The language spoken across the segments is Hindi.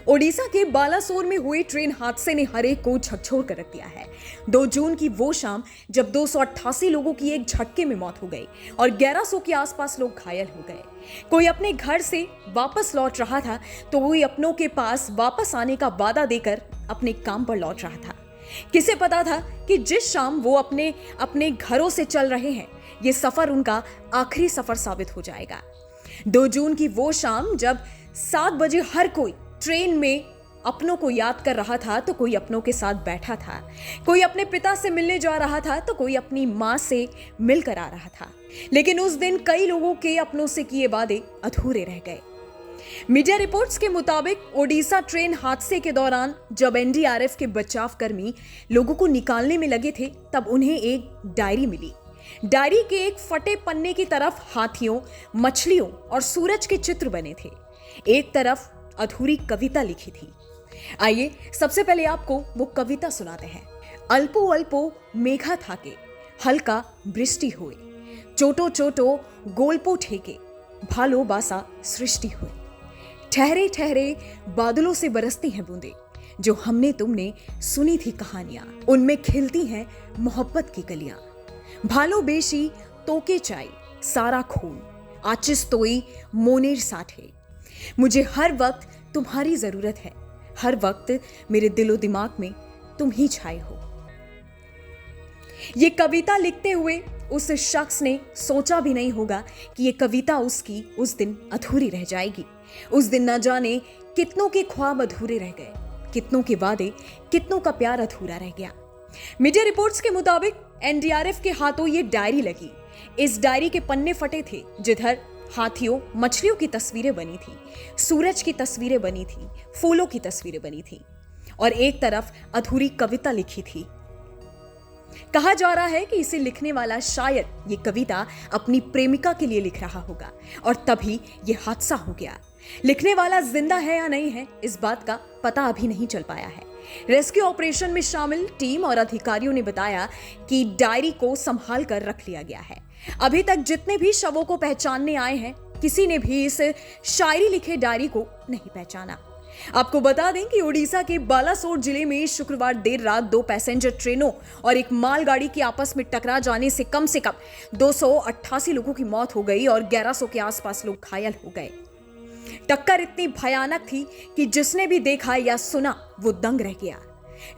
ओडिशा के बालासोर में हुए ट्रेन हादसे ने हर एक को झकझोर कर रख दिया है। 2 जून की वो शाम जब 288 लोगों की एक झटके में मौत हो गई और 1100 के आसपास लोग घायल हो गए। कोई अपने घर से वापस लौट रहा था तो कोई अपनों के पास वापस आने का वादा देकर अपने काम पर लौट रहा था। किसे पता था कि जिस शाम वो अपने अपने घरों से चल रहे हैं, ये सफर उनका आखिरी सफर साबित हो जाएगा। 2 जून की वो शाम जब 7 बजे हर कोई ट्रेन में अपनों को याद कर रहा था तो कोई अपनों के साथ बैठा था, कोई अपने पिता से मिलने जा रहा था तो कोई अपनी मां से मिलकर आ रहा था। लेकिन उस दिन कई लोगों के अपनों से किए वादे अधूरे रह गए। मीडिया रिपोर्ट्स के मुताबिक ओडिशा ट्रेन हादसे के दौरान जब एनडीआरएफ के बचाव कर्मी लोगों को निकालने में लगे थे तब उन्हें एक डायरी मिली। डायरी के एक फटे पन्ने की तरफ हाथियों, मछलियों और सूरज के चित्र बने थे। एक तरफ अधूरी कविता लिखी थी। आइए सबसे पहले आपको वो कविता सुनाते हैं। अल्पो अल्पो मेघा थाके, हल्का बृष्टि हुए, चोटो चोटो गोलपो ठेके, भालो बासा सृष्टि हुई। ठहरे ठहरे बादलों से बरसती हैं बूंदे, जो हमने तुमने सुनी थी कहानियां, उनमें खिलती हैं मोहब्बत की कलियां। भालो बेशी तोके चाई, सारा खून आचिस तोई मोनेर साठे। मुझे हर वक्त तुम्हारी जरूरत है, हर वक्त मेरे दिलो दिमाग में तुम ही छाए हो। ये कविता लिखते हुए उस शख्स ने सोचा भी नहीं होगा कि ये कविता उसकी उस दिन अधूरी रह जाएगी। उस दिन न जाने कितनों के ख्वाब अधूरे रह गए, कितनों के वादे, कितनों का प्यार अधूरा रह गया। मीडिया रिपोर्ट्स के मुताबिक एनडीआरएफ के हाथों ये डायरी लगी। इस डायरी के पन्ने फटे थे, जिधर हाथियों, मछलियों की तस्वीरें बनी थी, सूरज की तस्वीरें बनी थी, फूलों की तस्वीरें बनी थी और एक तरफ अधूरी कविता लिखी थी। कहा जा रहा है कि इसे लिखने वाला शायद ये कविता अपनी प्रेमिका के लिए लिख रहा होगा और तभी ये हादसा हो गया। लिखने वाला जिंदा है या नहीं है, इस बात का पता अभी नहीं चल पाया है। रेस्क्यू ऑपरेशन में शामिल टीम और अधिकारियों ने बताया कि डायरी को संभाल कर रख लिया गया है। अभी तक जितने भी शवों को पहचानने आए हैं, किसी ने भी इस शायरी लिखे डायरी को नहीं पहचाना। आपको बता दें कि ओडिशा के बालासोर जिले में शुक्रवार देर रात 2 पैसेंजर ट्रेनों और एक मालगाड़ी की आपस में टकरा जाने से कम 288 लोगों की मौत हो गई और 1100 के आसपास लोग घायल हो गए। टक्कर इतनी भयानक थी कि जिसने भी देखा या सुना वो दंग रह गया।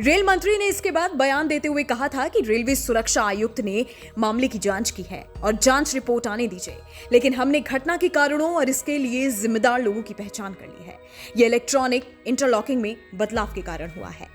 रेल मंत्री ने इसके बाद बयान देते हुए कहा था कि रेलवे सुरक्षा आयुक्त ने मामले की जांच की है और जांच रिपोर्ट आने दीजिए, लेकिन हमने घटना के कारणों और इसके लिए जिम्मेदार लोगों की पहचान कर ली है। यह इलेक्ट्रॉनिक इंटरलॉकिंग में बदलाव के कारण हुआ है।